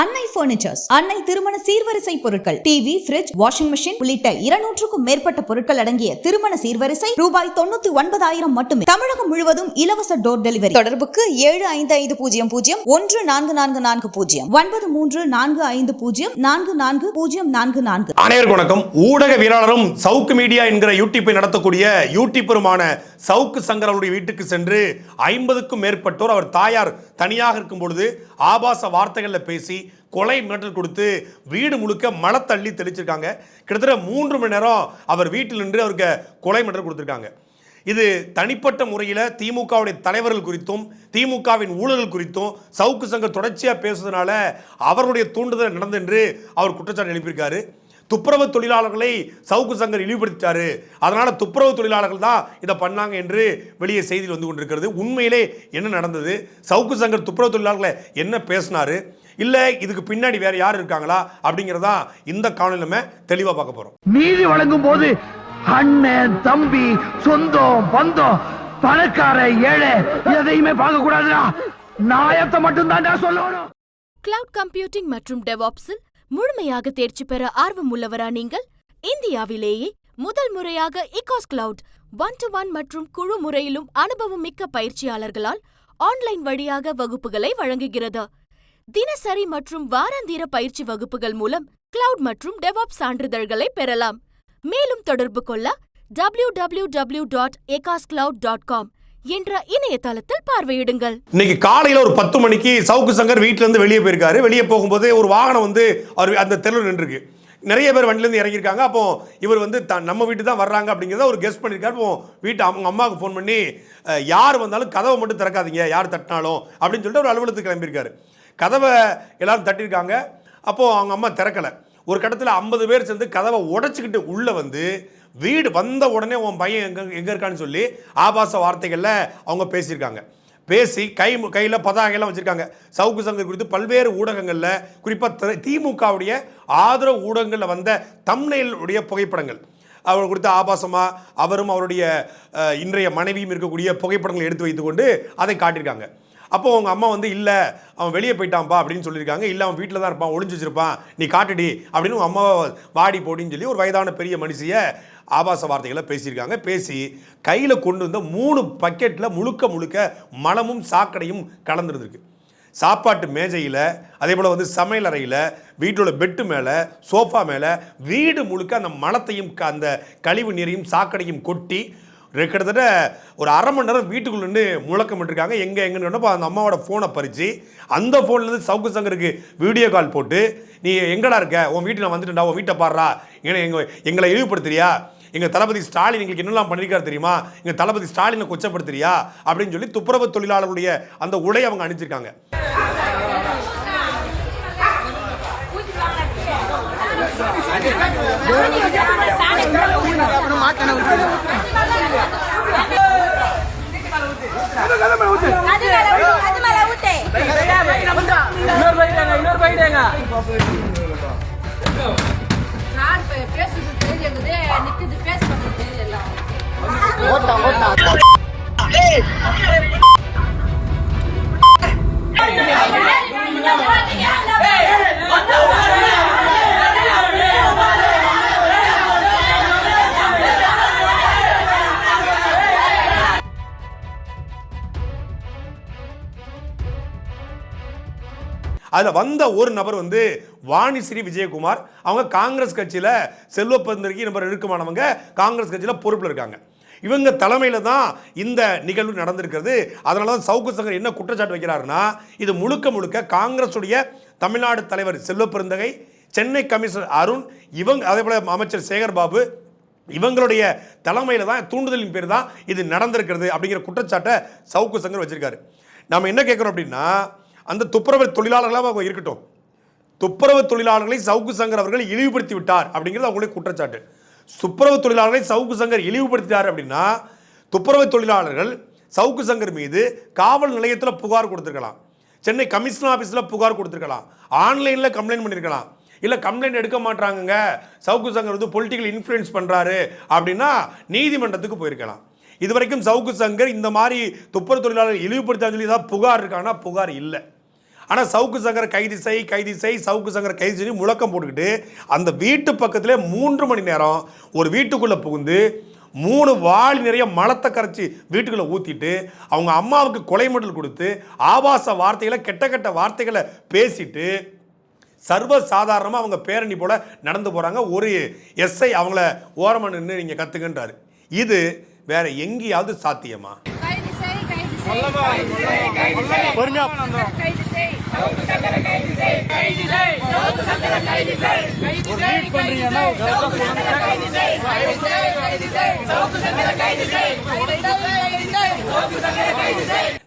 அன்னை பர்னிச்சர்ஸ், அன்னை திருமண சீர்வரிசை பொருட்கள், டிவி, ஃபிரிட்ஜ், வாஷிங் மெஷின் உள்ளிட்ட 200க்கும் மேற்பட்ட பொருட்கள் அடங்கிய திருமண சீர்வரிசை ரூபாய் 99,000 மட்டுமே. தமிழகம் முழுவதும் இலவச டோர் டெலிவரி. தொடர்புக்கு 7550144440 9345044044. அனைவருக்கும் வணக்கம். ஊடகவியலாளரும் சவுக்கு மீடியா என்கிற யூடியூப்பை நடத்தக்கூடிய யூடியூபருமான சவுக்கு சங்கர் அவருடைய வீட்டுக்கு சென்று 50க்கும் மேற்பட்டோர் அவர் தாயார் தனியாக இருக்கும் பொழுது ஆபாச வார்த்தைகளில் பேசி கொலை மிரட்டல் கொடுத்து வீடு முழுக்க மழை தள்ளி தெளிச்சிருக்காங்க. கிட்டத்தட்ட 3 மணி நேரம் அவர் வீட்டில் நின்று அவருக்கு கொலை மிரட்டல் கொடுத்துருக்காங்க. இது தனிப்பட்ட முறையில் திமுகவுடைய தலைவர்கள் குறித்தும் திமுகவின் ஊழல்கள் குறித்தும் சவுக்கு சங்கர் தொடர்ச்சியாக பேசுவதனால அவருடைய தூண்டுதல் நடந்து என்று அவர் குற்றச்சாட்டு எழுப்பியிருக்காரு. துப்புரவு தொழிலாளர்களை சவுக்கு சங்கர் இழிவுபடுத்திட்டாரு, அதனால துப்புரவு தொழிலாளர்கள் தான் இதை பண்ணாங்க என்று வெளியே செய்தியில் வந்து கொண்டிருக்கிறது. உண்மையிலே என்ன நடந்தது, சவுக்கு சங்கர் துப்புரவு தொழிலாளர்களை என்ன பேசினாரு, இல்லை இதுக்கு பின்னாடி வேற யார் இருக்காங்களா அப்படிங்கிறதா இந்த காணொலியில நம்ம தெளிவாக பார்க்க போறோம். நீதி வழங்கும் போது அண்ணன் தம்பி சொந்தம் பந்தம் பணக்கார ஏழை எதையுமே பார்க்க கூடாதுடா, நாயத்தை மட்டும் தான் சொல்லணும். கிளவுட் கம்ப்யூட்டிங் மற்றும் டெவாப்ஸில் முழுமையாக தேர்ச்சி பெற ஆர்வம் உள்ளவரா நீங்கள்? இந்தியாவிலேயே முதல் முறையாக இகாஸ் கிளவுட் 1-to-1 மற்றும் குழு முறையிலும் அனுபவம் மிக்க பயிற்சியாளர்களால் ஆன்லைன் வழியாக வகுப்புகளை வழங்குகிறது. தினசரி மற்றும் வாராந்திர பயிற்சி வகுப்புகள் மூலம் கிளவுட் மற்றும் டெவாப்ஸ் சான்றிதழ்களை பெறலாம். மேலும் தொடர்பு கொள்ள www.ecoscloud.com என்ற இணையதளத்தில் பார்வையிடுங்கள். இன்னைக்கு காலையில் ஒரு 10 மணிக்கு சவுக்கு சங்கர் வீட்டில இருந்து வெளியே போயிருக்காரு. வெளியே போகும்போது ஒரு வாகனம் வந்து அவர் அந்த தெருவில் நின்றுருக்கு. நிறைய பேர் வண்டியிலேருந்து இறங்கியிருக்காங்க. அப்போ இவர் வந்து நம்ம வீட்டு தான் வர்றாங்க அப்படிங்கிறத ஒரு கெஸ் பண்ணியிருக்காரு. அப்போ வீட்டு அவங்க அம்மாவுக்கு ஃபோன் பண்ணி யார் வந்தாலும் கதவை மட்டும் திறக்காதீங்க, யார் தட்டினாலும் அப்படின்னு சொல்லிட்டு ஒரு அலுவலகத்துக்கு கிளம்பியிருக்காரு. கதவை எல்லாரும் தட்டியிருக்காங்க. அப்போது அவங்க அம்மா திறக்கலை. ஒரு கட்டத்தில் 50 பேர் சேர்ந்து கதவை உடைச்சிக்கிட்டு உள்ளே வந்து வீடு வந்த உடனே உன் பையன் எங்கே இருக்கான்னு சொல்லி ஆபாச வார்த்தைகளில் அவங்க பேசியிருக்காங்க. பேசி கையில் பதாகையெல்லாம் வச்சுருக்காங்க. சவுக்கு சங்கர் குறித்து பல்வேறு ஊடகங்களில் குறிப்பாக திமுகவுடைய ஆதரவு ஊடகங்களில் வந்த தம்ப்நெயிலுடைய புகைப்படங்கள் அவர் குறித்து ஆபாசமாக அவரும் அவருடைய இன்றைய மனைவியும் இருக்கக்கூடிய புகைப்படங்களை எடுத்து வைத்துக்கொண்டு அதை காட்டியிருக்காங்க. அப்போது அவங்க அம்மா வந்து இல்லை அவன் வெளியே போயிட்டான்ப்பா அப்படின்னு சொல்லியிருக்காங்க. இல்லை அவன் வீட்டில் தான் இருப்பான், ஒளிஞ்சு வச்சிருப்பான், நீ காட்டுடி அப்படின்னு உங்கள் அம்மாவை வாடி போடின்னு சொல்லி ஒரு வயதான பெரிய மனுஷியை ஆபாச வார்த்தைகளை பேசியிருக்காங்க. பேசி கையில் கொண்டு வந்த 3 பக்கெட்டில் முழுக்க மலமும் சாக்கடையும் கலந்துருந்துருக்கு. சாப்பாட்டு மேஜையில், அதே போல் வந்து சமையல் அறையில், வீட்டோட பெட்டு மேலே, சோஃபா மேலே வீடு முழுக்க அந்த மலத்தையும் அந்த கழிவு நீரையும் சாக்கடையும் கொட்டி கிட்டத்தட்ட ஒரு 1/2 மணி நேரம் வீட்டுக்குள்ள நின்று முழக்கம் விட்டுருக்காங்க. எங்கன்னு சொன்னப்போ அந்த அம்மாவோட ஃபோனை பறித்து அந்த ஃபோன்லேருந்து சவுக்கு சங்கருக்கு வீடியோ கால் போட்டு நீ எங்கடா இருக்க, உன் வீட்டில் நான் வந்துட்டுண்டா, உன் வீட்டை பாடுறா, எங்களை இழிவுபடுத்துறியா, எங்கள் தளபதி ஸ்டாலின் எங்களுக்கு என்னெல்லாம் பண்ணியிருக்காரு தெரியுமா, எங்கள் தளபதி ஸ்டாலினை கொச்சப்படுத்துறியா அப்படின்னு சொல்லி துப்புரவு தொழிலாளர்களுடைய அந்த உடை அவங்க அணிஞ்சிருக்காங்க. அதில் வந்த ஒரு நபர் வந்து வாணிஸ்ரீ விஜயகுமார். அவங்க காங்கிரஸ் கட்சியில் செல்வ பெருந்தகைக்கு நம்பர் நெருக்கமானவங்க, காங்கிரஸ் கட்சியில் பொறுப்பில் இருக்காங்க. இவங்க தலைமையில் தான் இந்த நிகழ்வு நடந்திருக்கிறது. அதனால தான் சவுக்கு சங்கர் என்ன குற்றச்சாட்டு வைக்கிறாருன்னா, இது முழுக்க காங்கிரஸுடைய தமிழ்நாடு தலைவர் செல்வ பெருந்தகை, சென்னை கமிஷனர் அருண், இவங்க அதே போல் அமைச்சர் சேகர் பாபு இவங்களுடைய தலைமையில் தான் தூண்டுதலின் பேர் தான் இது நடந்திருக்கிறது அப்படிங்கிற குற்றச்சாட்டை சவுக்கு சங்கர் வச்சிருக்காரு. நம்ம என்ன கேட்குறோம் அப்படின்னா, அந்த துப்புரவு தொழிலாளர்களாக இருக்கட்டும், துப்புரவு தொழிலாளர்களை சவுக்கு சங்கர் அவர்கள் இழிவுபடுத்தி விட்டார் அப்படிங்கிறது அவங்களுடைய குற்றச்சாட்டு. துப்புரவு தொழிலாளர்களை சவுக்கு சங்கர் இழிவுபடுத்திட்டார் அப்படின்னா துப்புரவு தொழிலாளர்கள் சவுக்கு சங்கர் மீது காவல் நிலையத்தில் புகார் கொடுத்துருக்கலாம், சென்னை கமிஷனர் ஆஃபீஸில் புகார் கொடுத்துருக்கலாம், ஆன்லைனில் கம்ப்ளைண்ட் பண்ணியிருக்கலாம். இல்லை கம்ப்ளைண்ட் எடுக்க மாட்டாங்க, சவுக்கு சங்கர் வந்து பொலிட்டிக்கல் இன்ஃப்ளூயன்ஸ் பண்ணுறாரு அப்படின்னா நீதிமன்றத்துக்கு போயிருக்கலாம். இதுவரைக்கும் சவுக்கு சங்கர் இந்த மாதிரி துப்புரவு தொழிலாளர்கள் இழிவுபடுத்தான்னு சொல்லி ஏதாவது புகார் இருக்காங்கன்னா புகார் இல்லை. ஆனால் சவுக்கு சங்கர் கைது செய் சவுக்கு சங்கர் கைது செஞ்சு முழக்கம் போட்டுக்கிட்டு அந்த வீட்டு பக்கத்திலே 3 மணி நேரம் ஒரு வீட்டுக்குள்ளே புகுந்து 3 வாளி நிறைய மலத்தை கரைச்சி வீட்டுக்குள்ளே ஊற்றிட்டு அவங்க அம்மாவுக்கு கொலை மிரட்டல் கொடுத்து ஆபாச வார்த்தைகளை கெட்ட வார்த்தைகளை பேசிட்டு சர்வ சாதாரணமாக அவங்க பேரணி போல நடந்து போகிறாங்க. ஒரு எஸ்ஐ அவங்கள ஓரமாக நின்று நீங்கள் கற்றுக்கின்றாரு. இது வேற எங்கேயாவது சாத்தியமா?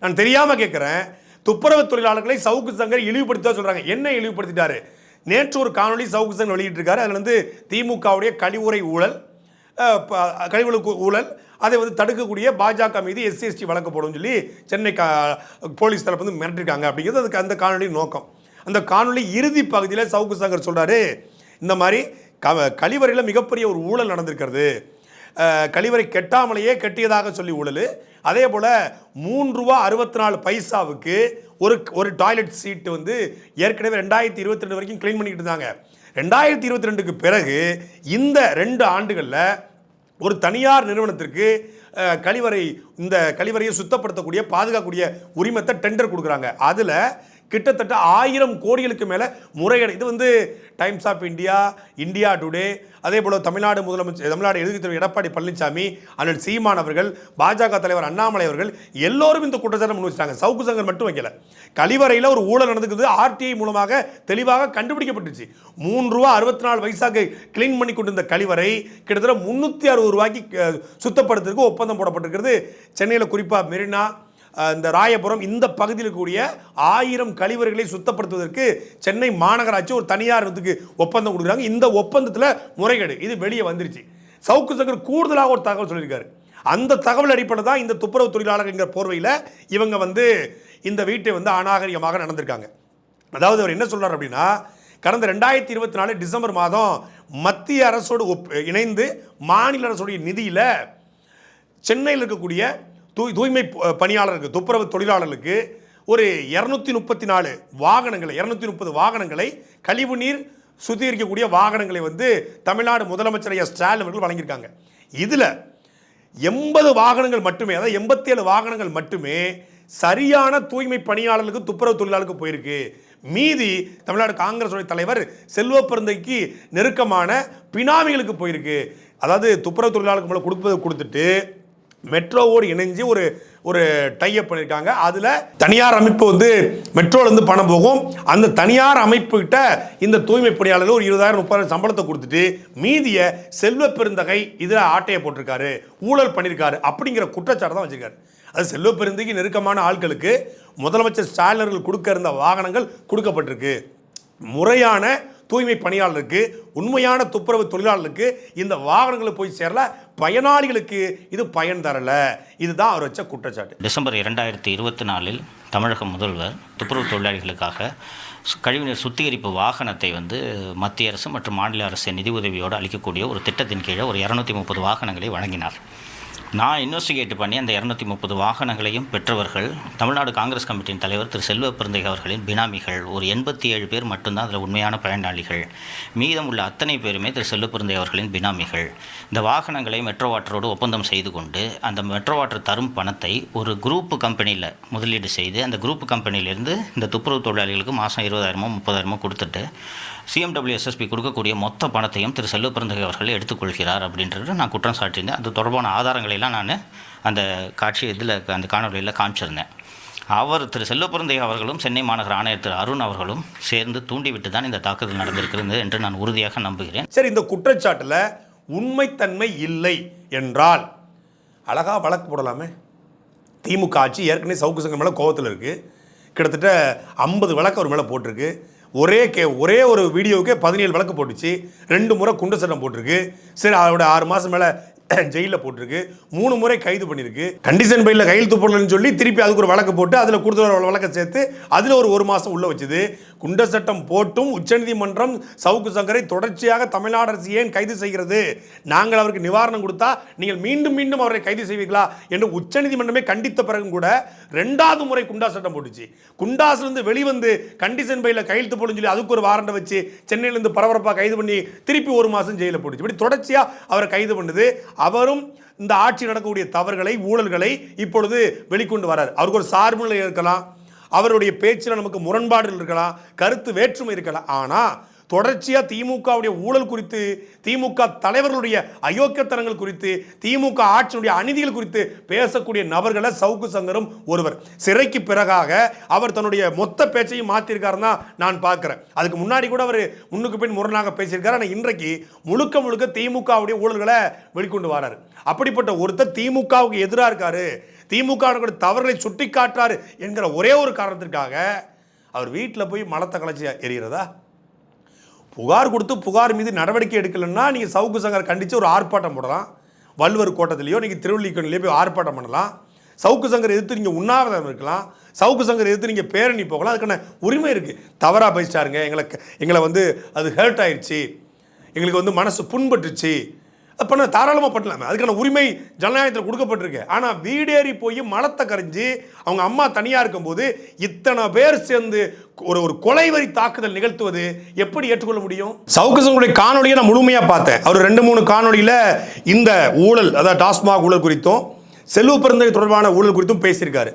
நான் தெரியாம கேட்கிறேன். துப்புரவு தொழிலாளர்களை சவுக்கு சங்கர் இழிவுபடுத்த சொல்றாங்க. என்ன இழிவுபடுத்திட்டாரு? நேற்று ஒரு காணொலி சவுக்கு சங்கர் வெளியிட்டிருக்காரு. அதுல வந்து திமுகவுடைய கழிவுறை ஊழல், அதை வந்து தடுக்கக்கூடிய பாஜக மீது SC/ST வழக்கு போடும் சொல்லி சென்னை போலீஸ் தரப்பு வந்து மிரட்டிருக்காங்க அப்படிங்கிறது அதுக்கு அந்த காணொலி நோக்கம். அந்த காணொலி இறுதி பகுதியில் சவுக்கு சங்கர் சொல்றாரு, இந்த மாதிரி கழிவறையில் மிகப்பெரிய ஒரு ஊழல் நடந்திருக்கிறது, கழிவறை கெட்டாமலேயே கெட்டியதாக சொல்லி ஊழல். அதே போல் ₹3.64 ஒரு டாய்லெட் சீட்டு வந்து ஏற்கனவே 2022 வரைக்கும் கிளீன் பண்ணிக்கிட்டு இருந்தாங்க. 2022க்கு பிறகு இந்த 2 ஆண்டுகளில் ஒரு தனியார் நிறுவனத்திற்கு இந்த கழிவறையை சுத்தப்படுத்தக்கூடிய பாதுகாக்கக்கூடிய உரிமத்தை டெண்டர் கொடுக்குறாங்க. அதில் கிட்டத்தட்ட 1000 கோடிகளுக்கு மேலே முறைகேடு. இது வந்து times of India, India today, அதே போல் தமிழ்நாடு எதிர்க்கட்சி எடப்பாடி பழனிசாமி, அண்ணன் சீமான் அவர்கள், பாஜக தலைவர் அண்ணாமலை அவர்கள் எல்லோரும் இந்த குற்றச்சாட்டை முன் வச்சிட்டாங்க. சவுக்கு சங்கர் மட்டும் வைக்கல. கழிவறையில் ஒரு ஊழல் நடந்துக்கிறது RTI மூலமாக தெளிவாக கண்டுபிடிக்கப்பட்டுச்சு. ₹3.64 கிளீன் பண்ணி கொண்டிருந்த கழிவறை கிட்டத்தட்ட ₹360 சுத்தப்படுத்துறதுக்கு ஒப்பந்தம் போடப்பட்டிருக்கிறது. சென்னையில் குறிப்பாக மெரினா, இந்த ராயபுரம் இந்த பகுதியில் கூடிய 1000 கழிவறைகளை சுத்தப்படுத்துவதற்கு சென்னை மாநகராட்சி ஒரு தனியார் ஒப்பந்தம் கொடுக்குறாங்க. இந்த ஒப்பந்தத்தில் முறைகேடு இது வெளியே வந்துருச்சு. சவுக்கு சங்கர் கூடுதலாக ஒரு தகவல் சொல்லியிருக்காரு. அந்த தகவல் அடிப்படையில் தான் இந்த துப்புரவு தொழிலாளர்கள் போர்வையில் இவங்க வந்து இந்த வீட்டை வந்து அநாகரிகமாக நடந்திருக்காங்க. அதாவது அவர் என்ன சொல்றாரு அப்படின்னா, கடந்த 2024 டிசம்பர் மாதம் மத்திய அரசோடு இணைந்து மாநில அரசுடைய நிதியில் சென்னையில் இருக்கக்கூடிய தூய்மை பணியாளருக்கு, துப்புரவு தொழிலாளர்களுக்கு ஒரு 234 வாகனங்களை, 230 வாகனங்களை, கழிவு நீர் சுத்திகரிக்கக்கூடிய வாகனங்களை வந்து தமிழ்நாடு முதலமைச்சர் ஸ்டாலின் அவர்கள் வழங்கியிருக்காங்க. இதில் 80 வாகனங்கள் மட்டுமே, அதாவது 87 வாகனங்கள் மட்டுமே சரியான தூய்மை பணியாளர்களுக்கு, துப்புரவு தொழிலாளருக்கு போயிருக்கு. மீதி தமிழ்நாடு காங்கிரஸ் தலைவர் செல்வ பெருந்தைக்கு நெருக்கமான பினாமிகளுக்கு போயிருக்கு. அதாவது துப்புரவு தொழிலாளருக்கு கொடுத்துட்டு மெட்ரோவோடு இணைஞ்சு ஒரு டைப் பண்ணியிருக்காங்க. அதில் தனியார் அமைப்பு வந்து மெட்ரோலேருந்து பணம் போகும். அந்த தனியார் அமைப்பு கிட்ட இந்த தூய்மை பணியாளர்கள் ஒரு 20,000-30,000 சம்பளத்தை கொடுத்துட்டு மீதியை செல்வ பெருந்தகை இதில் ஆட்டையை போட்டிருக்காரு, ஊழல் பண்ணியிருக்காரு அப்படிங்கிற குற்றச்சாட்டு தான் வச்சிருக்காரு. அது செல்வ பெருந்தகைக்கு நெருக்கமான ஆட்களுக்கு முதலமைச்சர் ஸ்டாலின் அவர்கள் கொடுக்க இருந்த வாகனங்கள் கொடுக்கப்பட்டிருக்கு. முறையான தூய்மை பணியாளருக்கு, உண்மையான துப்புரவு தொழிலாளர்களுக்கு இந்த வாகனங்களை போய் சேரல, பயனாளிகளுக்கு இது பயன் தரல. இதுதான் அவர் வச்ச குற்றச்சாட்டு. டிசம்பர் 2024 தமிழக முதல்வர் துப்புரவு தொழிலாளிகளுக்காக கழிவுநீர் சுத்திகரிப்பு வாகனத்தை வந்து மத்திய அரசு மற்றும் மாநில அரசு நிதி உதவியோடு அளிக்கக்கூடிய ஒரு திட்டத்தின் கீழே ஒரு 230 வாகனங்களை வழங்கினார். நான் இன்வெஸ்டிகேட் பண்ணி அந்த 230 வாகனங்களையும் பெற்றவர்கள் தமிழ்நாடு காங்கிரஸ் கமிட்டியின் தலைவர் திரு செல்வ பெருந்தகை அவர்களின் பினாமிகள். ஒரு 87 பேர் மட்டும்தான் அதில் உண்மையான பயனாளிகள். மீதம் உள்ள அத்தனை பேருமே திரு செல்வ பெருந்தகை அவர்களின் பினாமிகள். இந்த வாகனங்களை மெட்ரோ வாட்டரோடு ஒப்பந்தம் செய்து கொண்டு அந்த மெட்ரோ வாட்டர் தரும் பணத்தை ஒரு குரூப் கம்பெனியில் முதலீடு செய்து அந்த குரூப் கம்பெனியிலேருந்து இந்த துப்புரவு தொழிலாளிகளுக்கு மாதம் 20,000 30,000 கொடுத்துட்டு CMWSSP கொடுக்கக்கூடிய மொத்த பணத்தையும் திரு செல்வ பெருந்தகை அவர்கள் எடுத்துக்கொள்கிறார் அப்படின்றது நான் குற்றம் சாட்டியிருந்தேன். அது தொடர்பான ஆதாரங்களெல்லாம் நான் அந்த அந்த காணொலியில் காமிச்சிருந்தேன். திரு செல்வ பெருந்தகை அவர்களும் சென்னை மாநகர ஆணையர் திரு அருண் அவர்களும் சேர்ந்து தூண்டிவிட்டு தான் இந்த தாக்குதல் நடந்திருக்கிறது என்று நான் உறுதியாக நம்புகிறேன். சரி, இந்த குற்றச்சாட்டில் உண்மைத்தன்மை இல்லை என்றால் அழகாக வழக்கு போடலாமே. திமுக ஆட்சி ஏற்கனவே சவுக்கு சங்கர் மேலே கோபத்தில் இருக்குது. கிட்டத்தட்ட 50 வழக்கு அவர் மேலே போட்டிருக்கு. ஒரே ஒரு வீடியோவுக்கு 17 வழக்கு போட்டுச்சு. 2 முறை குண்டு சட்டம் போட்டிருக்கு. சரி, அவரோட 6 மாதம் மேலே ஜெயிலில் போட்டிருக்கு, 3 முறை கைது பண்ணியிருக்கு. கண்டிஷன் பெயிலில் கையெழுத்து போடலன்னு சொல்லி திருப்பி அதுக்கு ஒரு வழக்கு போட்டு அதில் கூடுதல் வழக்கை சேர்த்து அதில் ஒரு 1 மாதம் உள்ள வச்சுது. குண்டர் சட்டம் போட்டும் உச்சநீதிமன்றம் சவுக்கு சங்கரை தொடர்ச்சியாக தமிழ்நாடு அரசு ஏன் கைது செய்கிறது, நாங்கள் அவருக்கு நிவாரணம் கொடுத்தா நீங்கள் மீண்டும் மீண்டும் அவரை கைது செய்வீங்களா என்று உச்சநீதிமன்றமே கண்டித்த பிறகும் கூட 2வது முறை குண்டாஸ் சட்டம் போட்டுச்சு. குண்டாஸ்லேருந்து வெளிவந்து கண்டிஷன் பெயிலில் கையெழுத்து போடணும்னு சொல்லி அதுக்கு ஒரு வாரண்டை வச்சு சென்னையிலேருந்து பரபரப்பாக கைது பண்ணி திருப்பி 1 மாதம் ஜெயிலில் போட்டுச்சு. இப்படி தொடர்ச்சியாக அவரை கைது பண்ணுது. அவரும் இந்த ஆட்சி நடக்கக்கூடிய தவறுகளை, ஊழல்களை இப்பொழுது வெளிக்கொண்டு வரார். அவருக்கு ஒரு சார்புநிலை இருக்கலாம், அவருடைய பேச்சில் நமக்கு முரண்பாடுகள் இருக்கலாம், கருத்து வேற்றுமை இருக்கலாம். ஆனால் தொடர்ச்சியாக திமுகவுடைய ஊழல் குறித்து, திமுக தலைவர்களுடைய அயோக்கியத்தனங்கள் குறித்து, திமுக ஆட்சியினுடைய அநீதிகள் குறித்து பேசக்கூடிய நபர்களை சவுக்கு சங்கரும் ஒருவர். சிறைக்கு பிறகாக அவர் தன்னுடைய மொத்த பேச்சையும் மாற்றிருக்காருன்னு தான் நான் பார்க்குறேன். அதுக்கு முன்னாடி கூட அவர் முன்னுக்கு பின் முரணாக பேசியிருக்காரு. ஆனால் இன்றைக்கு முழுக்க முழுக்க திமுகவுடைய ஊழல்களை வெளிக்கொண்டு வராரு. அப்படிப்பட்ட ஒருத்தர் திமுகவுக்கு எதிராக இருக்காரு, திமுக தவறுகளை சுட்டி காட்டுறாரு என்கிற ஒரே ஒரு காரணத்திற்காக அவர் வீட்டில் போய் மலத்தை கலைச்சி எறிகிறதா? புகார் கொடுத்து புகார் மீது நடவடிக்கை எடுக்கலைன்னா நீங்கள் சவுக்கு சங்கர் கண்டித்து ஒரு ஆர்ப்பாட்டம் போடலாம். வள்ளுவர் கோட்டத்திலேயோ நீங்கள் திருவள்ளிக்கணிலேயோ போய் ஆர்ப்பாட்டம் பண்ணலாம். சவுக்கு சங்கர் எதிர்த்து நீங்கள் உண்ணாவிரதம் இருக்கலாம். சவுக்கு சங்கர் எதிர்த்து நீங்கள் பேரணி போகலாம். அதுக்கான உரிமை இருக்குது. தவறாக பேசிட்டாருங்க, எங்களை வந்து அது ஹர்ட் ஆயிடுச்சு, எங்களுக்கு வந்து மனசு புண்பட்டுச்சு, அப்போ நான் தாராளமாக பண்ணலாமே. அதுக்கான உரிமை ஜனநாயகத்தில் கொடுக்கப்பட்டிருக்கு. ஆனால் வீடேறி போய் மலத்தை கரைஞ்சி அவங்க அம்மா தனியாக இருக்கும்போது இத்தனை பேர் சேர்ந்து ஒரு கொலைவரி தாக்குதல் நிகழ்த்துவது எப்படி ஏற்றுக்கொள்ள முடியும்? சவுக்கு சங்கருடைய காணொலியை நான் முழுமையாக பார்த்தேன். அவர் 2-3 காணொலியில் இந்த ஊழல், அதாவது டாஸ்மாக் ஊழல் குறித்தும் செல்வ பெருந்தகை தொடர்பான ஊழல் குறித்தும் பேசியிருக்காரு.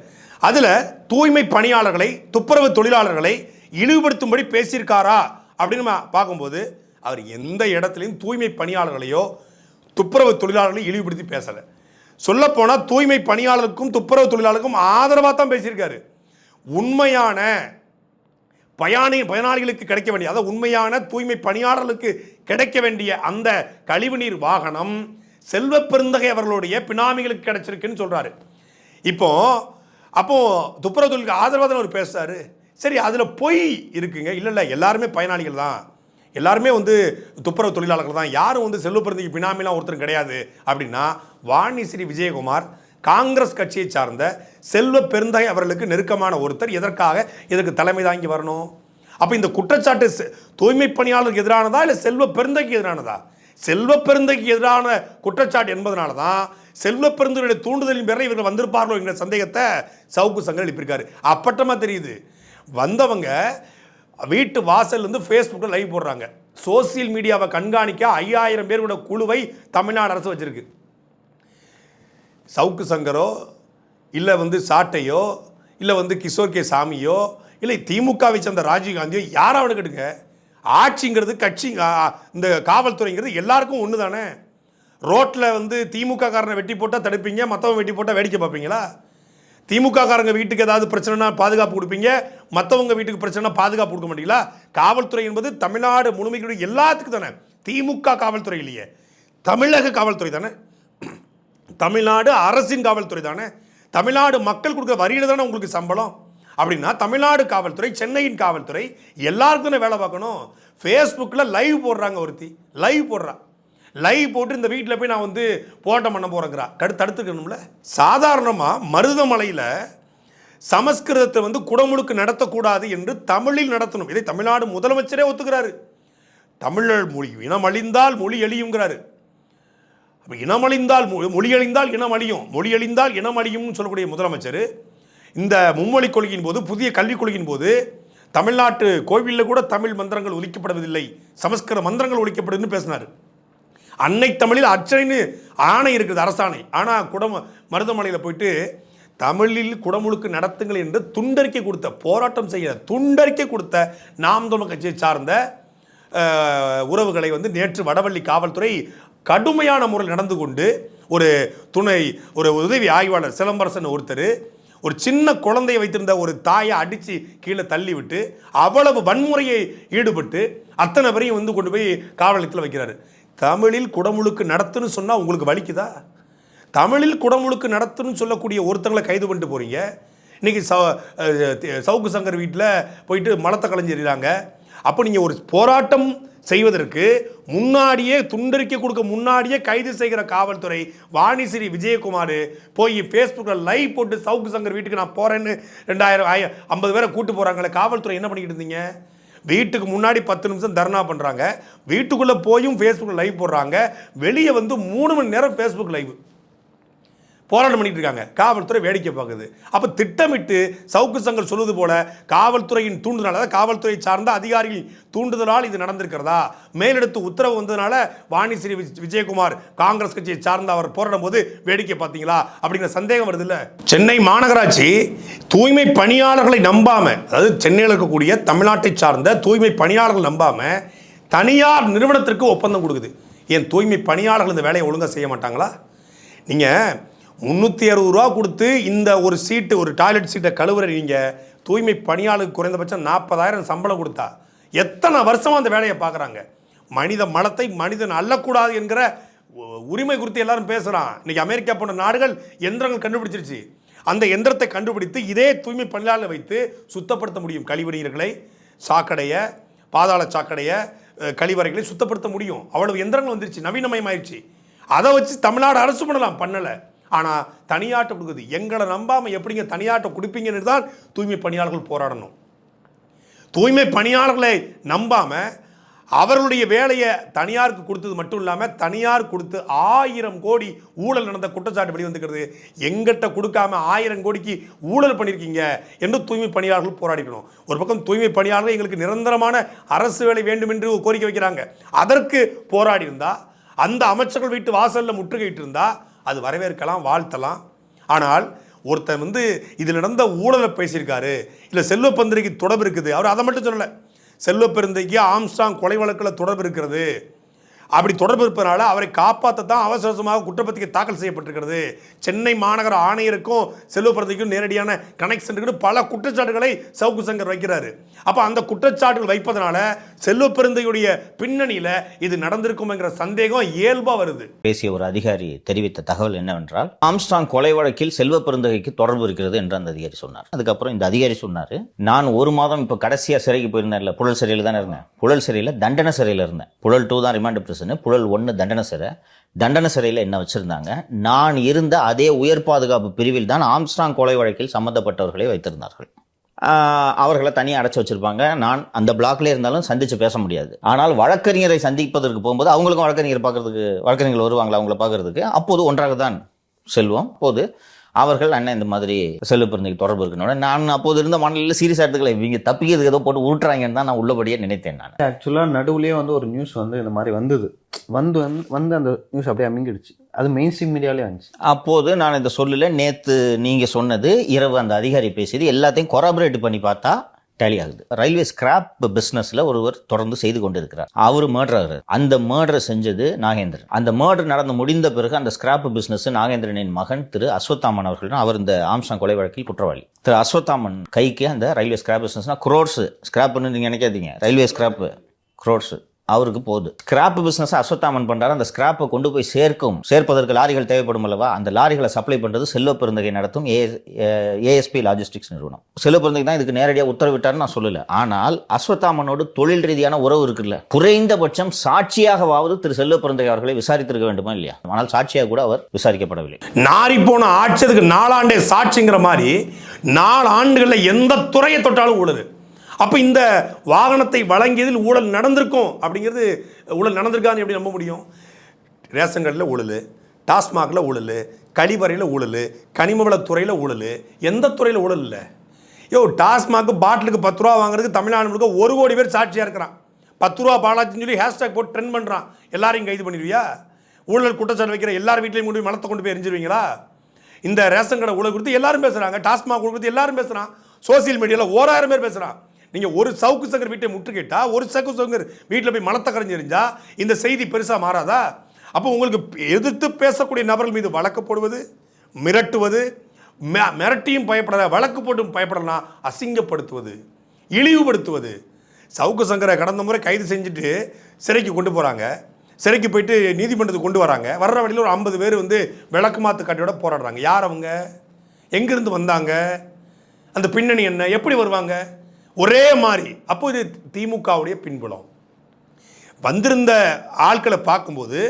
அதில் தூய்மை பணியாளர்களை, துப்புரவு தொழிலாளர்களை இழிவுபடுத்தும்படி பேசியிருக்காரா அப்படின்னு பார்க்கும்போது அவர் எந்த இடத்துலையும் தூய்மை பணியாளர்களையோ துப்புரவு தொழிலாளர்களை இழிவுபடுத்தி பேசலை. சொல்லப்போனால் தூய்மை பணியாளருக்கும் துப்புரவு தொழிலாளருக்கும் ஆதரவாக தான் பேசியிருக்காரு. உண்மையான பயனாளிகளுக்கு கிடைக்க வேண்டிய, அதாவது உண்மையான தூய்மை பணியாளர்களுக்கு கிடைக்க வேண்டிய அந்த கழிவுநீர் வாகனம் செல்வ பெருந்தகை அவர்களுடைய பினாமிகளுக்கு கிடைச்சிருக்குன்னு சொல்றாரு. அப்போ துப்புரவு தொழிலுக்கு ஆதரவாக அவர் பேசுறாரு. சரி, அதில் பொய் இருக்குங்க. இல்லை, எல்லாருமே பயனாளிகள் தான், எல்லாருமே வந்து துப்புரவு தொழிலாளர்கள் தான், யாரும் வந்து செல்வ பெருந்தகை பினாமிலாம் ஒருத்தரும் கிடையாது அப்படின்னா வாணிஸ்ரீ விஜயகுமார் காங்கிரஸ் கட்சியை சார்ந்த செல்வ பெருந்தகை அவர்களுக்கு நெருக்கமான ஒருத்தர் எதற்காக இதற்கு தலைமை தாங்கி வரணும்? அப்போ இந்த குற்றச்சாட்டு தூய்மை பணியாளருக்கு எதிரானதா இல்லை செல்வ பெருந்தகைக்கு எதிரானதா? செல்வ பெருந்தகைக்கு எதிரான குற்றச்சாட்டு என்பதனால தான் செல்வ பெருந்தகையுடைய தூண்டுதலின் பேரில் இவர்கள் வந்திருப்பார்களோ என்கிற சந்தேகத்தை சவுக்கு சங்கர் எழுப்பியிருக்காரு. அப்பட்டமாக தெரியுது. வந்தவங்க வீட்டு வாசல் வந்து ஃபேஸ்புக்கில் லைவ் போடுறாங்க. சோசியல் மீடியாவை கண்காணிக்க 5000 பேரோட குழுவை தமிழ்நாடு அரசு வச்சிருக்கு. சவுக்கு சங்கரோ இல்லை வந்து சாட்டையோ இல்லை வந்து கிஷோர் கே சாமியோ இல்லை திமுகவை சேர்ந்த ராஜீவ்காந்தியோ யாராவது கேட்டுங்க, ஆட்சிங்கிறது கட்சி, இந்த காவல்துறைங்கிறது எல்லாருக்கும் ஒன்று தானே. ரோட்டில் வந்து திமுக காரனை வெட்டி போட்டால் தடுப்பீங்க, மற்றவங்க வெட்டி போட்டால் வேடிக்கை பார்ப்பீங்களா? திமுக காரங்க வீட்டுக்கு ஏதாவது பிரச்சனைனா பாதுகாப்பு கொடுப்பீங்க, மற்றவங்க வீட்டுக்கு பிரச்சனை பாதுகாப்பு கொடுக்க மாட்டீங்களா? காவல்துறை என்பது தமிழ்நாடு முழுமைக்கு எல்லாத்துக்கும் தானே. திமுக காவல்துறை இல்லையே, தமிழக காவல்துறை தானே, தமிழ்நாடு அரசின் காவல்துறை தானே, தமிழ்நாடு மக்கள் கொடுக்குற வரியில் தானே உங்களுக்கு சம்பளம். அப்படின்னா தமிழ்நாடு காவல்துறை, சென்னையின் காவல்துறை எல்லாருக்கும் தானே வேலை பார்க்கணும். ஃபேஸ்புக்கில் லைவ் போடுறாங்க, ஒருத்தி லைவ் போடுறா, லைவ் போட்டு இந்த வீட்டில் போய் நான் வந்து போராட்டம் பண்ண போகிறேங்கிறா. தடுத்துக்கணும்ல. சாதாரணமாக மருதமலையில் சமஸ்கிருதத்தை வந்து குடமுழுக்கு நடத்தக்கூடாது என்று தமிழில் நடத்தணும். இதை தமிழ்நாடு முதலமைச்சரே ஒத்துக்கிறாரு. தமிழர் மொழி இனமழிந்தால் மொழி எழியுங்கிறாரு. அப்போ இனமழிந்தால் மொழி அழிந்தால் இனம் அழியும், மொழி அழிந்தால் இனம் அழியும்னு சொல்லக்கூடிய முதலமைச்சர் இந்த மும்மொழி கொள்கையின் போது, புதிய கல்விக் கொள்கையின் போது தமிழ்நாட்டு கோவிலில் கூட தமிழ் மந்திரங்கள் ஒலிக்கப்படுவதில்லை, சமஸ்கிருத மந்திரங்கள் ஒலிக்கப்படுதுன்னு பேசினார். அன்னை தமிழில் அர்ச்சனைன்னு ஆணை இருக்குது, அரசாணை. ஆனால் மருதமலையில் போயிட்டு தமிழில் குடமுழுக்கு நடத்துங்கள் என்று துண்டறிக்கை கொடுத்த, போராட்டம் செய்ய துண்டறிக்கை கொடுத்த நாம் தமிழர் கட்சியை சார்ந்த உறவுகளை வந்து நேற்று வடவள்ளி காவல்துறை கடுமையான முறையில் நடந்து கொண்டு ஒரு உதவி ஆய்வாளர் சிலம்பரசன் ஒருத்தர் ஒரு சின்ன குழந்தையை வைத்திருந்த ஒரு தாயை அடித்து கீழே தள்ளி விட்டு அவ்வளவு வன்முறையை ஈடுபட்டு அத்தனை பேரையும் வந்து கொண்டு போய் காவல் நிலையத்தில் வைக்கிறாரு. தமிழில் குடமுழுக்கு நடத்துன்னு சொன்னால் உங்களுக்கு வலிக்குதா? தமிழில் குடமுழுக்கு நடத்துன்னு சொல்லக்கூடிய ஒருத்தங்களை கைது பண்ணிட்டு போகிறீங்க. இன்றைக்கி சவுக்கு சங்கர் வீட்டில் போயிட்டு மலத்தை கலைஞ்சிடுறாங்க. அப்போ நீங்கள் ஒரு போராட்டம் செய்வதற்கு முன்னாடியே துண்டறிக்கை கொடுக்க முன்னாடியே கைது செய்கிற காவல்துறை வாணிஸ்ரீ விஜயகுமார் போய் ஃபேஸ்புக்கில் லைவ் போட்டு சவுக்கு சங்கர் வீட்டுக்கு நான் போகிறேன்னு 50 பேரை கூட்டு போகிறாங்களே, காவல்துறை என்ன பண்ணிக்கிட்டு இருந்தீங்க? வீட்டுக்கு முன்னாடி 10 நிமிஷம் தர்ணா பண்ணுறாங்க, வீட்டுக்குள்ளே போயும் ஃபேஸ்புக்கில் லைவ் போடுறாங்க, வெளியே வந்து 3 மணி நேரம் ஃபேஸ்புக் லைவ் போராட்டம் பண்ணிட்டு இருக்காங்க. காவல்துறை வேடிக்கை பார்க்குது. அப்போ திட்டமிட்டு சவுக்கு சங்கர் சொல்வது போல காவல்துறையின் தூண்டுதலால், அதாவது காவல்துறை சார்ந்த அதிகாரிகள் தூண்டுதலால் இது நடந்திருக்கிறதா? மேலெடுத்து உத்தரவு வந்ததுனால வாணிஸ்ரீ விஜயகுமார் காங்கிரஸ் கட்சியை சார்ந்த அவர் போராடும் போது வேடிக்கை பார்த்தீங்களா அப்படிங்கிற சந்தேகம் வருது இல்லை? சென்னை மாநகராட்சி தூய்மை பணியாளர்களை நம்பாம, அதாவது சென்னையில் இருக்கக்கூடிய தமிழ்நாட்டை சார்ந்த தூய்மை பணியாளர்கள் நம்பாம தனியார் நிறுவனத்திற்கு ஒப்பந்தம் கொடுக்குது. ஏன் தூய்மை பணியாளர்கள் இந்த வேலையை ஒழுங்காக செய்ய மாட்டாங்களா? நீங்கள் 360 ரூபா கொடுத்து இந்த ஒரு சீட்டு, ஒரு டாய்லெட் சீட்டை கழுவுற நீங்கள் தூய்மை பணியாளருக்கு குறைந்தபட்சம் 40,000 சம்பளம் கொடுத்தா எத்தனை வருஷமாக அந்த வேலையை பார்க்குறாங்க? மனித மலத்தை மனிதன் அள்ளக்கூடாது என்கிற உரிமை குறித்து எல்லாரும் பேசுகிறான். இன்றைக்கி அமெரிக்கா போன்ற நாடுகள் எந்திரங்கள் கண்டுபிடிச்சிருச்சு. அந்த எந்திரத்தை கண்டுபிடித்து இதே தூய்மை பணியாளரை வைத்து சுத்தப்படுத்த முடியும். கழிவுநீர்களை, சாக்கடையை, பாதாள சாக்கடையை, கழிவறைகளை சுத்தப்படுத்த முடியும். அவ்வளவு எந்திரங்கள் வந்துருச்சு, நவீனமயமாயிடுச்சு. அதை வச்சு தமிழ்நாடு அரசு பண்ணலை. ஆனால் தனியாட்ட கொடுக்குது. எங்களை நம்பாமல் எப்படிங்க தனியாட்ட கொடுப்பீங்கன்னு தான் தூய்மை பணியாளர்கள் போராடணும். தூய்மை பணியாளர்களை நம்பாமல் அவர்களுடைய வேலையை தனியாருக்கு கொடுத்தது மட்டும் இல்லாமல் தனியார் கொடுத்து 1000 கோடி ஊழல் நடந்த குற்றச்சாட்டு வெளிவந்துக்கிறது. எங்கிட்ட கொடுக்காம 1000 கோடிக்கு ஊழல் பண்ணியிருக்கீங்க என்று தூய்மை பணியாளர்கள் போராடிக்கணும். ஒரு பக்கம் தூய்மை பணியாளர்கள் எங்களுக்கு நிரந்தரமான அரசு வேலை வேண்டும் என்று கோரிக்கை வைக்கிறாங்க. அதற்கு போராடி இருந்தால், அந்த அமைச்சர்கள் வீட்டு வாசலில் முற்றுகையிட்டு இருந்தால் அது வரவேற்கலாம், வாழ்த்தலாம். ஆனால் ஒருத்தர் வந்து இதில் நடந்த ஊழலை பேசியிருக்காரு, இல்லை செல்வ பெருந்தகைக்கு தொடர்பு இருக்குது, அவர் அதை மட்டும் சொல்லலை. செல்வ பெருந்தகைக்கு ஆம்ஸ்ட்ராங் கொலை வழக்கில் தொடர்பு இருக்கிறது. அப்படி தொடர்பு இருப்பதனால அவரை காப்பாற்ற தான் அவசரமாக குற்றப்பத்திரிகை தாக்கல் செய்யப்பட்டிருக்கிறது. சென்னை மாநகர ஆணையருக்கும் செல்வ பெருந்தகைக்கும் நேரடியான கனெக்ஷன் இருக்குன்னு பல குற்றச்சாட்டுகளை சவுக்கு சங்கர் வைக்கிறாரு. அப்போ அந்த குற்றச்சாட்டுகள் வைப்பதனால செல்வ பெருந்தகையுடைய பின்னணியில் இது நடந்திருக்கும் என்கிற சந்தேகம் இயல்பாக வருது. பேசிய ஒரு அதிகாரி தெரிவித்த தகவல் என்னவென்றால், ஆம்ஸ்ட்ராங் கொலை வழக்கில் செல்வ பெருந்தகைக்கு தொடர்பு இருக்கிறது என்று அந்த அதிகாரி சொன்னார். அதுக்கப்புறம் இந்த அதிகாரி சொன்னார், நான் 1 மாதம் இப்போ கடைசியாக சிறைக்கு போயிருந்தேன், புழல் சிறையில் தானே இருந்தேன், புழல் சிறையில் தண்டனை சிறையில் இருந்தேன். புழல் 2 தான் ரிமாண்ட் பிரிசன், புழல் 1 தண்டனை சிறையில் என்ன வச்சிருந்தாங்க. நான் இருந்த அதே உயர் பாதுகாப்பு பிரிவில் தான் ஆம்ஸ்ட்ராங் கொலை வழக்கில் சம்பந்தப்பட்டவர்களை வைத்திருந்தார்கள். அவர்களை தனியாக அடைச்சி வச்சிருப்பாங்க. நான் அந்த பிளாக்ல இருந்தாலும் சந்திச்சு பேச முடியாது. ஆனால் வழக்கறிஞரை சந்திப்பதற்கு போகும்போது அவங்களுக்கும் வழக்கறிஞர்கள் வருவாங்களா அவங்கள பார்க்கறதுக்கு, அப்போது ஒன்றாக தான் செல்வோம். அப்போது அவர்கள் அண்ணன் இந்த மாதிரி செல்வ பெருந்தகைக்கு தொடர்பு இருக்கணும். நான் அப்போது இருந்த மனநிலையில் சீரியஸாக எடுத்துக்கல, இவங்க தப்பிக்கிறதுக்கு ஏதோ போட்டு உருட்டுறாங்கன்னு தான் நான் உள்ளபடியே நினைத்தேன். நான் ஆக்சுவலாக நடுவுலேயே வந்து ஒரு நியூஸ் வந்து இந்த மாதிரி வந்தது, வந்து அந்த நியூஸ் அப்படியே அமிங்கிடுச்சு. அது மெயின் ஸ்ட்ரீம் மீடியாலே வந்துச்சு. அப்போது நான் இந்த சொல்லல, நேற்று நீங்கள் சொன்னது, இரவு அந்த அதிகாரி பேசியது எல்லாத்தையும் கொராபரேட் பண்ணி பார்த்தா டேலி ஆகுது. ரயில்வே ஸ்கிராப் பிசினஸ்ல ஒருவர் தொடர்ந்து செய்து கொண்டிருக்கிறார். அவர் மர்டர், அந்த மர்டரை செஞ்சது நாகேந்திரன். அந்த மர்டர் நடந்து முடிந்த பிறகு அந்த ஸ்கிராப் பிசினஸ் நாகேந்திரனின் மகன் திரு அஸ்வத்தாமன் அவர்கள், அவர் இந்த ஆம்ஸ்ட்ராங் கொலை வழக்கில் குற்றவாளி. திரு அஸ்வத்தாமன் கைக்கு அந்த ரயில்வே ஸ்கிராப் பிசினஸ்னா குரோர்ஸ், ஸ்கிராப்னு நீங்க நினைக்காதீங்க, ரயில்வே ஸ்கிராப் குரோர்ஸ் அவருக்கு போகுது. ஸ்கிராப் பிசினஸ் அஸ்வத்தாமன் பண்றாரு. அந்த ஸ்கிராப்பை கொண்டு போய் சேர்ப்பதற்கு லாரிகள் தேவைப்படும் அல்லவா, அந்த லாரிகளை சப்ளை பண்றது செல்வ பெருந்தகை நடத்தும் ஏஎஸ்பி லாஜிஸ்டிக்ஸ் நிறுவனம். செல்வ பெருந்தகை தான் இதுக்கு நேரடியாக உத்தரவிட்டாருன்னு நான் சொல்லல. ஆனால் அஸ்வத்தாமனோடு தொழில் ரீதியான உறவு இருக்குல்ல, குறைந்தபட்சம் சாட்சியாகவாவது திரு செல்வ பெருந்தகை அவர்களை விசாரித்திருக்க வேண்டுமா இல்லையா? ஆனால் சாட்சியாக கூட அவர் விசாரிக்கப்படவில்லை. நாரி போன ஆட்சியதுக்கு 4 ஆண்டே சாட்சிங்கிற மாதிரி 4 ஆண்டுகளில் எந்த துறையை தொட்டாலும் ஊழல். அப்போ இந்த வாகனத்தை வழங்கியதில் ஊழல் நடந்திருக்கும் அப்படிங்கிறது, ஊழல் நடந்திருக்கான்னு எப்படி நம்ப முடியும்? ரேஷன் கார்டில் ஊழல், டாஸ்மாகில் ஊழல், கழிவறையில் ஊழல், கனிமவளத்துறையில் ஊழல், எந்த துறையில் ஊழல் இல்லை? டாஸ்மாக் பாட்டிலுக்கு 10 ரூபா வாங்குறதுக்கு தமிழ்நாடு முழுக்க 1 கோடி பேர் சாட்சியாக இருக்கிறான். 10 ரூபா பாலாச்சின்னு சொல்லி ஹேஷ்டாக் போட்டு ட்ரெண்ட் பண்ணுறான். எல்லாரையும் கைது பண்ணிடுவியா? ஊழல் குற்றச்சாட்டு வைக்கிற எல்லார் வீட்லையும் கொண்டு போய் மலத்தை கொண்டு போய் எரிஞ்சிருவீங்களா? இந்த ரேஷன் கடை ஊழல் குறித்து எல்லாரும் பேசுகிறாங்க, டாஸ்மாக் ஊழல் குறித்து எல்லாரும் பேசுகிறான், சோசியல் மீடியாவில் 1000 பேர் பேசுகிறான். நீங்கள் ஒரு சவுக்கு சங்கர் வீட்டை முற்றுகையிட்டா, ஒரு சவுக்கு சங்கர் வீட்டில் போய் மலத்தை கரைஞ்செறிஞ்சா இந்த செய்தி பெருசாக மாறாதா? அப்போ உங்களுக்கு எதிர்த்து பேசக்கூடிய நபர்கள் மீது வழக்கு போடுவது, மிரட்டுவது, மிரட்டியும் பயப்படல, வழக்கு போட்டும் பயப்படலாம், அசிங்கப்படுத்துவது, இழிவுபடுத்துவது. சவுக்கு சங்கரை கடந்த முறை கைது செஞ்சுட்டு சிறைக்கு கொண்டு போகிறாங்க. சிறைக்கு போயிட்டு நீதிமன்றத்துக்கு கொண்டு வராங்க. வர்ற வழியில் ஒரு 50 பேர் வந்து விளக்கு மாற்று காட்டியோட போராடுறாங்க. யார் அவங்க? எங்கிருந்து வந்தாங்க? அந்த பின்னணி என்ன? எப்படி வருவாங்க? ஒரே மாதிரி. அப்போ இது திமுகவுடைய பின்புலம். வந்திருந்த ஆட்களை பார்க்கும்போது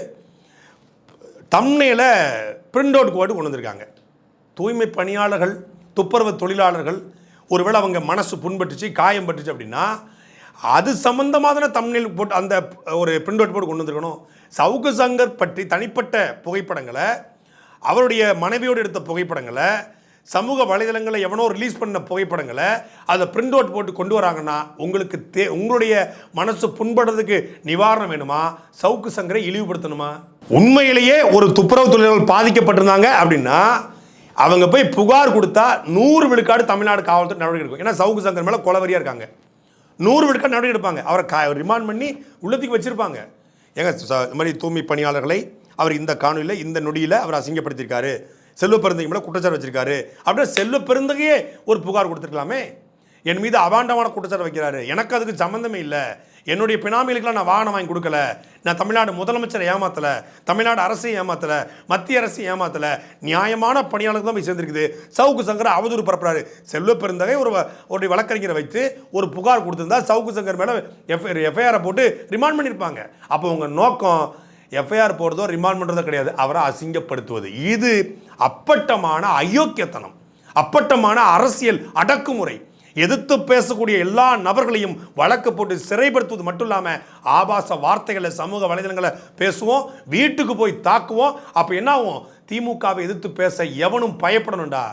தம்ப்நெயில பிரிண்ட் அவுட் கோடு கொண்டு வந்திருக்காங்க. தூய்மை பணியாளர்கள், துப்புரவு தொழிலாளர்கள், ஒருவேளை அவங்க மனசு புண்பட்டுச்சு, காயம் பட்டுச்சு அப்படின்னா அது சம்பந்தமான தம்ப்நெயில் போட்டு அந்த ஒரு பிரிண்ட் அவுட் போட்டு கொண்டு வந்திருக்கணும். சவுக்கு சங்கர் பற்றி தனிப்பட்ட புகைப்படங்களை, அவருடைய மனைவியோடு எடுத்த புகைப்படங்களை, சமூக வலைதளங்களில் எவனோ ரிலீஸ் பண்ண புகைப்படங்களை அதை பிரிண்ட் அவுட் போட்டு கொண்டு வராங்கன்னா உங்களுக்கு உங்களுடைய மனசு புண்படுறதுக்கு நிவாரணம் வேணுமா? சவுக்கு சங்கரை இழிவுபடுத்தணுமா? உண்மையிலேயே ஒரு துப்புரவு தொழிலாளர்கள் பாதிக்கப்பட்டிருந்தாங்க அப்படின்னா அவங்க போய் புகார் கொடுத்தா 100 விழுக்காடு தமிழ்நாடு காவல்துறை நடவடிக்கை எடுக்கும். ஏன்னா சவுக்கு சங்கர் மேலே கொலவரியா இருக்காங்க. 100 விழுக்காடு நடவடிக்கை எடுப்பாங்க. அவரை ரிமாண்ட் பண்ணி உள்ளத்துக்கு வச்சிருப்பாங்க. ஏங்க இந்த மாதிரி தூய்மை பணியாளர்களை அவர் இந்த காணொலியில் இந்த நொடியில் அவர் அசிங்கப்படுத்தியிருக்காரு, செல்வ பெருந்தகை மேலே குற்றச்சாட்டு வச்சிருக்காரு அப்படின்னா செல்வ பெருந்தகையே ஒரு புகார் கொடுத்துருக்கலாமே. என் மீது அபாண்டமான குற்றச்சாட்டு வைக்கிறாரு, எனக்கு அதுக்கு சம்மந்தமே இல்லை, என்னுடைய பினாமிகளுக்கெல்லாம் நான் வாகனம் வாங்கி கொடுக்கல, நான் தமிழ்நாடு முதலமைச்சரை ஏமாத்தலை, தமிழ்நாடு அரசையும் ஏமாத்தலை, மத்திய அரசையும் ஏமாத்தலை, நியாயமான பணியாளர்கள் தான் போய் சேர்ந்துருக்குது. சவுக்கு சங்கரை அவதூறு பரப்புறாரு. செல்வ பெருந்தகை ஒரு வழக்கறிஞரை வைத்து ஒரு புகார் கொடுத்திருந்தா சவுக்கு சங்கர் மேலே எஃப்ஐஆரை போட்டு ரிமாண்ட் பண்ணியிருப்பாங்க. அப்போ உங்கள் நோக்கம் எஃப்ஐஆர் போடுறதோ ரிமாண்ட் பண்ணுறதோ கிடையாது, அவரை அசிங்கப்படுத்துவது. இது அப்பட்டமான அயோக்கியத்தனம், அப்பட்டமான அரசியல் அடக்குமுறை. எதிர்த்து பேசக்கூடிய எல்லா நபர்களையும் வழக்கு போட்டு சிறைப்படுத்துவது மட்டும் இல்லாமல் ஆபாச வார்த்தைகளை சமூக வலைதளங்களை பேசுவோம், வீட்டுக்கு போய் தாக்குவோம். அப்போ என்ன ஆகும்? திமுகவை எதிர்த்து பேச எவனும் பயப்படணும்டா,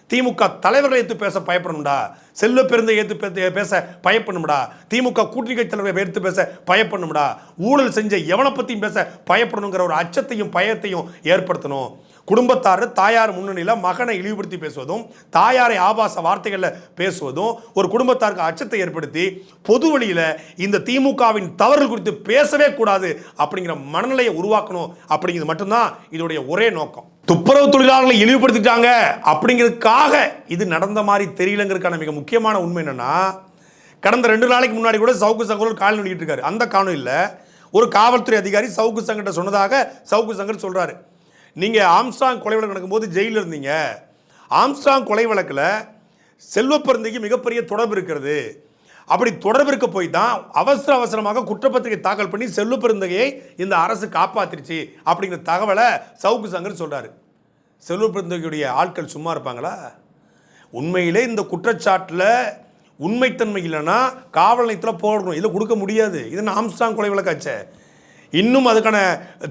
திமுக தலைவர்களை எடுத்து பேச பயப்படணும்டா, செல்வ பெருந்தை எடுத்து பேச பயப்படணும்டா, திமுக கூட்டணி கட்சி தலைவரை எடுத்து பேச பயப்படணும்டா, ஊழல் செஞ்ச எவனை பற்றியும் பேச பயப்படணுங்கிற ஒரு அச்சத்தையும் பயத்தையும் ஏற்படுத்தணும். குடும்பத்தார் தாயார் முன்னணியில் மகனை இழிவுபடுத்தி பேசுவதும், தாயாரை ஆபாச வார்த்தைகளில் பேசுவதும் ஒரு குடும்பத்தாருக்கு அச்சத்தை ஏற்படுத்தி பொது வழியில் இந்த திமுகவின் தவறுகள் குறித்து பேசவே கூடாது அப்படிங்கிற மனநிலையை உருவாக்கணும். அப்படிங்கிறது மட்டும்தான் இதோடைய ஒரே நோக்கம். துப்புரவு தொழிலாளர்களை இழிவுபடுத்திட்டாங்க அப்படிங்கிறதுக்காக இது நடந்த மாதிரி தெரியலங்கிறதுக்கான மிக முக்கியமான உண்மை என்னன்னா, கடந்த 2 நாளைக்கு முன்னாடி கூட சவுக்கு சங்கர் கால் நடிக்கிட்டு இருக்காரு. அந்த காணொலியில் ஒரு காவல்துறை அதிகாரி சவுக்கு சங்கர்கிட்ட சொன்னதாக சவுக்கு சங்கர் சொல்றாரு, நீங்கள் ஆம்ஸ்ட்ராங் கொலை வழக்கு நடக்கும்போது ஜெயிலில் இருந்தீங்க, ஆம்ஸ்ட்ராங் கொலை வழக்கில் செல்வ பெருந்தகைக்கு மிகப்பெரிய தொடர்பு இருக்கிறது, அப்படி தொடர்பு இருக்க போய் தான் அவசரமாக குற்றப்பத்திரிகை தாக்கல் பண்ணி செல்வ பெருந்தகையை இந்த அரசு காப்பாற்றிருச்சு அப்படிங்கிற தகவலை சவுக்கு சங்கர் சொல்கிறாரு. செல்வ பெருந்தகையுடைய ஆட்கள் சும்மா இருப்பாங்களா? உண்மையிலே இந்த குற்றச்சாட்டில் உண்மைத்தன்மை இல்லைன்னா காவல் நிலையத்தில் போடணும், இதில் கொடுக்க முடியாது. இது ஆம்ஸ்ட்ராங் கொலை வழக்காச்சே, இன்னும் அதுக்கான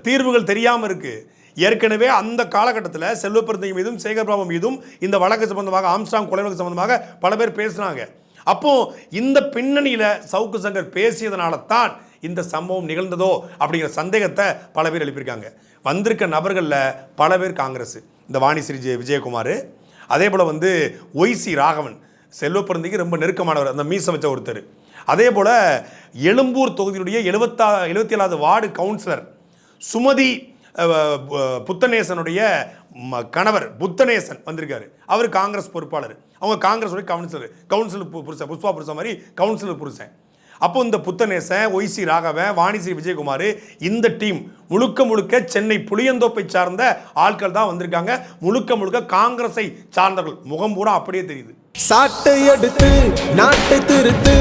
தீர்வுகள் தெரியாமல் இருக்குது. ஏற்கனவே அந்த காலகட்டத்தில் செல்வ பெருந்தகை மீதும் சேகர்பாபு மீதும் இந்த வழக்கு சம்பந்தமாக, ஆம்ஸ்ட்ராங் கொலை வழக்கு சம்பந்தமாக பல பேர் பேசினாங்க. அப்போ இந்த பின்னணியில் சவுக்கு சங்கர் பேசியதனால தான் இந்த சம்பவம் நிகழ்ந்ததோ அப்படிங்கிற சந்தேகத்தை பல பேர் எழுப்பியிருக்காங்க. வந்திருக்க நபர்களில் பல பேர் காங்கிரஸ், இந்த வாணிஸ்ரீ விஜயகுமார், அதே போல் ஒய்சி ராகவன், செல்வ பெருந்தகைக்கு ரொம்ப நெருக்கமானவர், அந்த மீச வச்ச ஒருத்தர். அதே போல் எழும்பூர் தொகுதியுடைய 77வது வார்டு கவுன்சிலர் சுமதி புத்தநேசனுடைய கணவர் புத்தநேசன் வந்திருக்காரு. அவர் காங்கிரஸ் பொறுப்பாளர், அவங்க காங்கிரஸுடைய கவுன்சிலர் புருஷன், புஷ்பா புருஷன் மாதிரி கவுன்சிலர் புருஷன். அப்போ இந்த புத்தநேசன், ஒய்சி ராகவன், வாணிஸ்ரீ விஜயகுமார், இந்த டீம் முழுக்க சென்னை புளியந்தோப்பை சார்ந்த ஆட்கள் தான் வந்திருக்காங்க. முழுக்க காங்கிரஸை சார்ந்தவர்கள். முகம் பூரா அப்படியே தெரியுது. சாட்டை எடுத்து நாட்டை திருத்து,